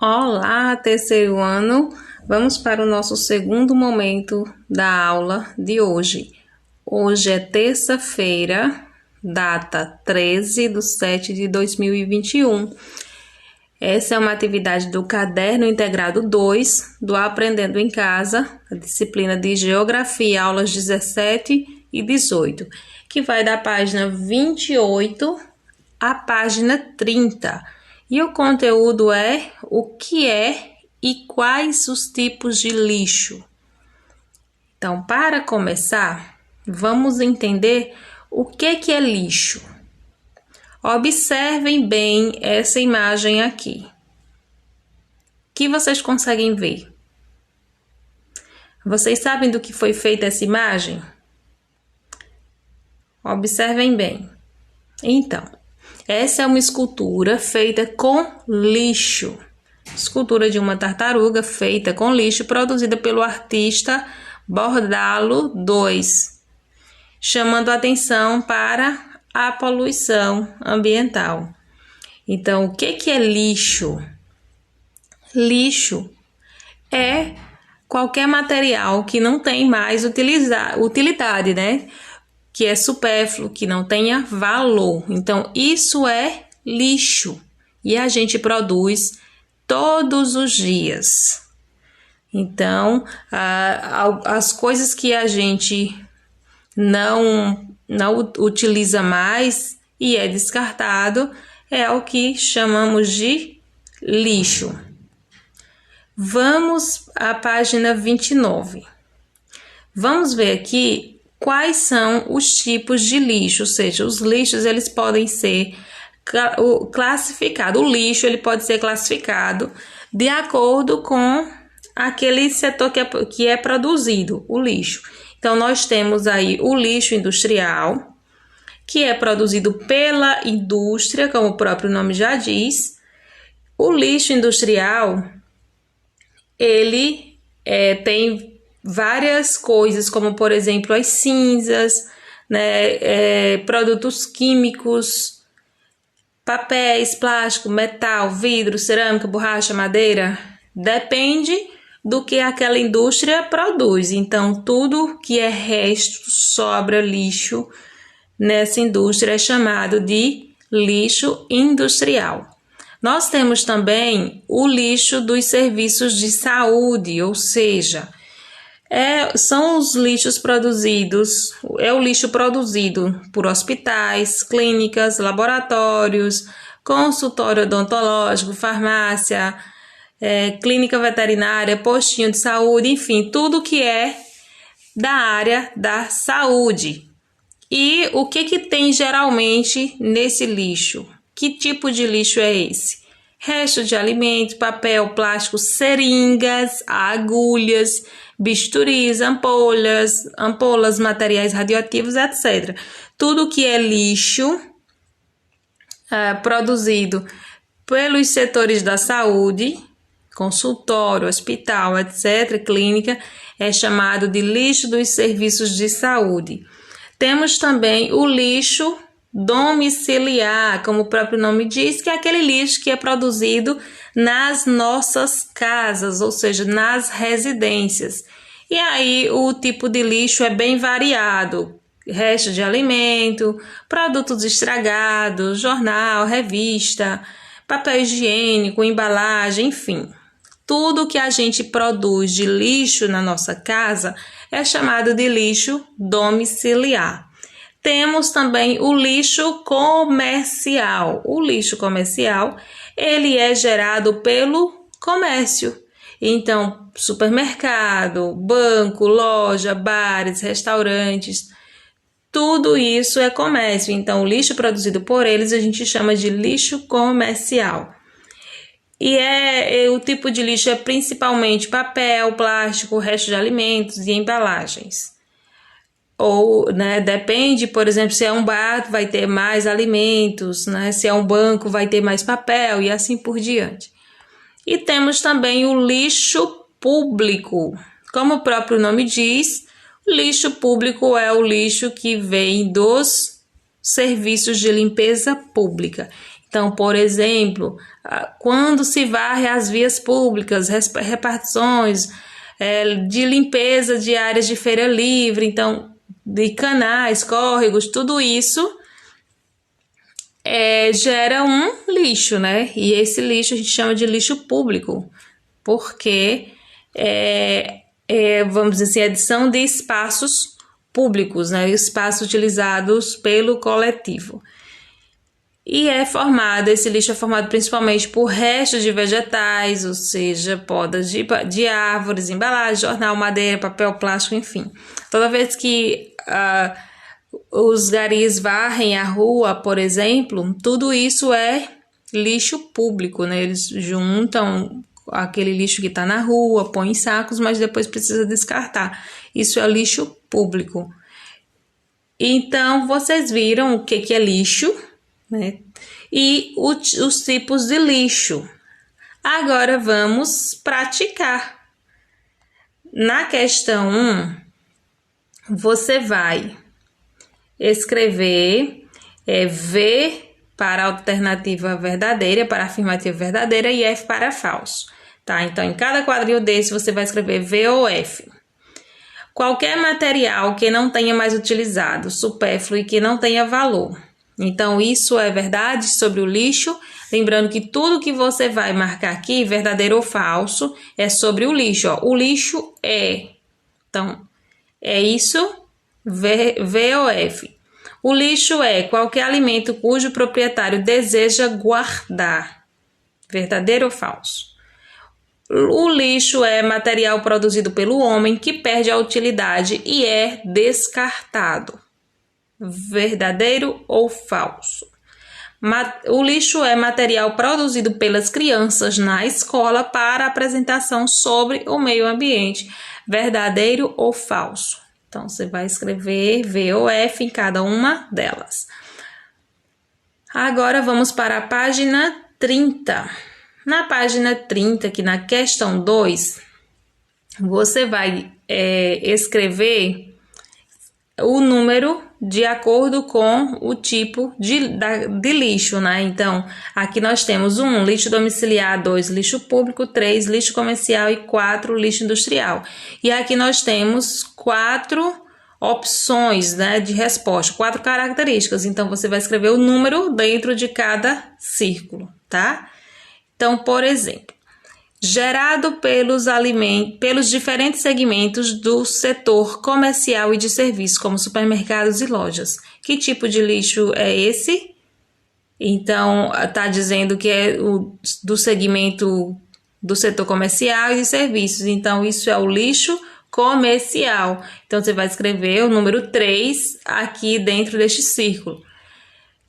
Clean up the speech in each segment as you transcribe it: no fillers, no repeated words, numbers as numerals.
Olá, terceiro ano! Vamos para o nosso segundo momento da aula de hoje. Hoje é terça-feira, data 13/7/2021. Essa é uma atividade do Caderno Integrado 2 do Aprendendo em Casa, a disciplina de Geografia, aulas 17 e 18, que vai da página 28 à página 30. E o conteúdo é o que é e quais os tipos de lixo. Então, para começar, vamos entender o que é lixo. Observem bem essa imagem aqui. O que vocês conseguem ver? Vocês sabem do que foi feita essa imagem? Observem bem. Então, essa é uma escultura feita com lixo. Escultura de uma tartaruga feita com lixo, produzida pelo artista Bordalo 2, chamando a atenção para a poluição ambiental. Então, o que é lixo? Lixo é qualquer material que não tem mais utilidade, né? Que é supérfluo, que não tenha valor. Então, isso é lixo. E a gente produz todos os dias. Então, as coisas que a gente não utiliza mais e é descartado é o que chamamos de lixo. Vamos à página 29. Vamos ver aqui quais são os tipos de lixo, ou seja, os lixos eles podem ser classificados. O lixo ele pode ser classificado de acordo com aquele setor que é produzido, o lixo. Então, nós temos aí o lixo industrial, que é produzido pela indústria, como o próprio nome já diz. O lixo industrial, ele tem várias coisas, como por exemplo as cinzas, né, produtos químicos, papéis, plástico, metal, vidro, cerâmica, borracha, madeira. Depende do que aquela indústria produz. Então, tudo que é resto, sobra, lixo nessa indústria é chamado de lixo industrial. Nós temos também o lixo dos serviços de saúde, ou seja, são os lixos produzidos, é o lixo produzido por hospitais, clínicas, laboratórios, consultório odontológico, farmácia, clínica veterinária, postinho de saúde, enfim, tudo que é da área da saúde. E o que tem geralmente nesse lixo? Que tipo de lixo é esse? Resto de alimentos, papel, plástico, seringas, agulhas, bisturis, ampolas, materiais radioativos, etc. Tudo que é lixo produzido pelos setores da saúde, consultório, hospital, etc., clínica, é chamado de lixo dos serviços de saúde. Temos também o lixo domiciliar, como o próprio nome diz, que é aquele lixo que é produzido nas nossas casas, ou seja, nas residências. E aí o tipo de lixo é bem variado, resto de alimento, produtos estragados, jornal, revista, papel higiênico, embalagem, enfim. Tudo que a gente produz de lixo na nossa casa é chamado de lixo domiciliar. Temos também o lixo comercial. O lixo comercial, ele é gerado pelo comércio. Então, supermercado, banco, loja, bares, restaurantes, tudo isso é comércio. Então, o lixo produzido por eles a gente chama de lixo comercial. E o tipo de lixo é principalmente papel, plástico, resto de alimentos e embalagens. Ou, né, depende, por exemplo, se é um bar, vai ter mais alimentos, né? Se é um banco, vai ter mais papel e assim por diante. E temos também o lixo público. Como o próprio nome diz, o lixo público é o lixo que vem dos serviços de limpeza pública. Então, por exemplo, quando se varre as vias públicas, repartições de limpeza de áreas de feira livre, então, de canais, córregos, tudo isso gera um lixo, né? E esse lixo a gente chama de lixo público, porque vamos dizer assim, adição de espaços públicos, né? Espaços utilizados pelo coletivo. E esse lixo é formado principalmente por restos de vegetais, ou seja, podas de árvores, embalagem, jornal, madeira, papel, plástico, enfim. Toda vez que os garis varrem a rua, por exemplo, tudo isso é lixo público, né? Eles juntam aquele lixo que está na rua, põem em sacos, mas depois precisa descartar. Isso é lixo público. Então, vocês viram o que é lixo, né? E os tipos de lixo. Agora vamos praticar. Na questão 1, você vai escrever V para a alternativa verdadeira, para a afirmativa verdadeira, e F para falso. Tá? Então, em cada quadril desse, você vai escrever V ou F. Qualquer material que não tenha mais utilizado, supérfluo e que não tenha valor. Então, isso é verdade sobre o lixo. Lembrando que tudo que você vai marcar aqui, verdadeiro ou falso, é sobre o lixo. Ó. O lixo é. Então, é isso, V ou F. O lixo é qualquer alimento cujo proprietário deseja guardar. Verdadeiro ou falso? O lixo é material produzido pelo homem que perde a utilidade e é descartado. Verdadeiro ou falso? O lixo é material produzido pelas crianças na escola para apresentação sobre o meio ambiente. Verdadeiro ou falso? Então, você vai escrever V ou F em cada uma delas. Agora, vamos para a página 30. Na página 30, aqui na questão 2, você vai escrever o número de acordo com o tipo de lixo, né? Então, aqui nós temos 1, lixo domiciliar, 2, lixo público, 3, lixo comercial e 4, lixo industrial. E aqui nós temos 4 opções, né, de resposta, 4 características. Então, você vai escrever o número dentro de cada círculo, tá? Então, por exemplo, gerado pelos diferentes segmentos do setor comercial e de serviços, como supermercados e lojas. Que tipo de lixo é esse? Então, está dizendo que é do segmento do setor comercial e de serviços. Então, isso é o lixo comercial. Então, você vai escrever o número 3 aqui dentro deste círculo.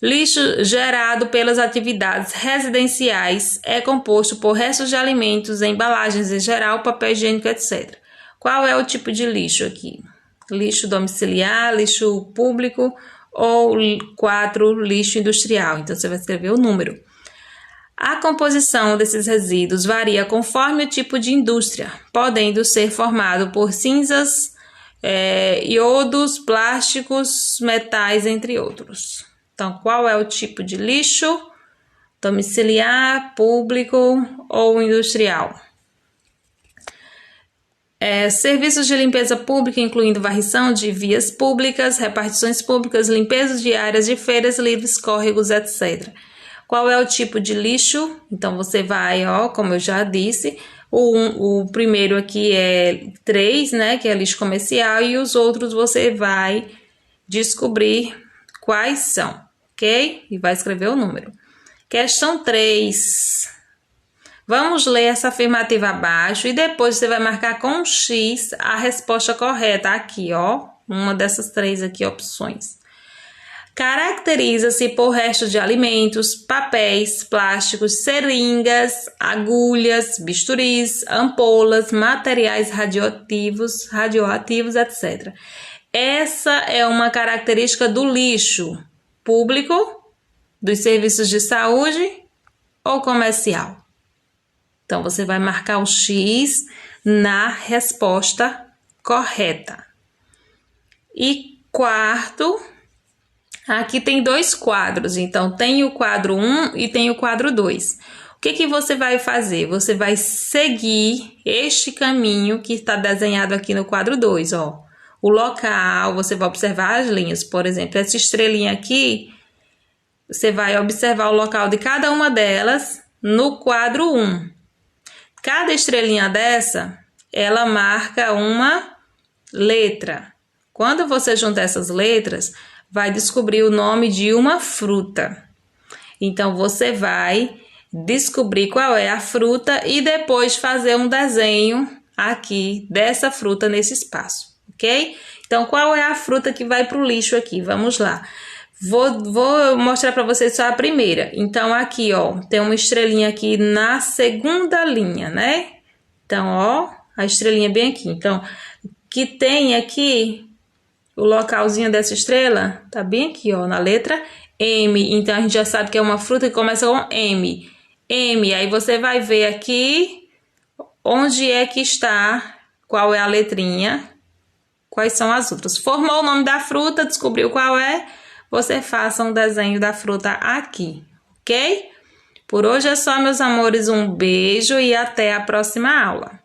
Lixo gerado pelas atividades residenciais é composto por restos de alimentos, embalagens em geral, papel higiênico, etc. Qual é o tipo de lixo aqui? Lixo domiciliar, lixo público ou 4, lixo industrial? Então, você vai escrever o número. A composição desses resíduos varia conforme o tipo de indústria, podendo ser formado por cinzas, iodos, plásticos, metais, entre outros. Então, qual é o tipo de lixo? Domiciliar, público ou industrial? Serviços de limpeza pública, incluindo varrição de vias públicas, repartições públicas, limpeza de áreas de feiras livres, córregos, etc. Qual é o tipo de lixo? Então, você vai, como eu já disse, o primeiro aqui é 3, né, que é lixo comercial, e os outros você vai descobrir quais são, ok? E vai escrever o número. Questão 3. Vamos ler essa afirmativa abaixo e depois você vai marcar com um X a resposta correta aqui, uma dessas 3 aqui opções. Caracteriza-se por restos de alimentos, papéis, plásticos, seringas, agulhas, bisturis, ampolas, materiais radioativos, etc. Essa é uma característica do lixo público, dos serviços de saúde ou comercial. Então, você vai marcar o X na resposta correta. E quarto, Aqui tem dois quadros, então tem o quadro 1 e tem o quadro 2. O que que você vai fazer? Você vai seguir este caminho que está desenhado aqui no quadro 2, ó. O local, você vai observar as linhas, por exemplo, essa estrelinha aqui, você vai observar o local de cada uma delas no quadro 1. Cada estrelinha dessa, ela marca uma letra. Quando você junta essas letras, vai descobrir o nome de uma fruta. Então, você vai descobrir qual é a fruta e depois fazer um desenho aqui dessa fruta nesse espaço, ok? Então, qual é a fruta que vai para o lixo aqui? Vamos lá. Vou mostrar para vocês só a primeira. Então, aqui, ó, tem uma estrelinha aqui na segunda linha, né? Então, ó, a estrelinha bem aqui. Então, que tem aqui o localzinho dessa estrela, tá bem aqui, ó, na letra M. Então, a gente já sabe que é uma fruta que começa com M. M, aí você vai ver aqui onde é que está, qual é a letrinha, quais são as outras. Formou o nome da fruta, descobriu qual é, você faça um desenho da fruta aqui, ok? Por hoje é só, meus amores, um beijo e até a próxima aula.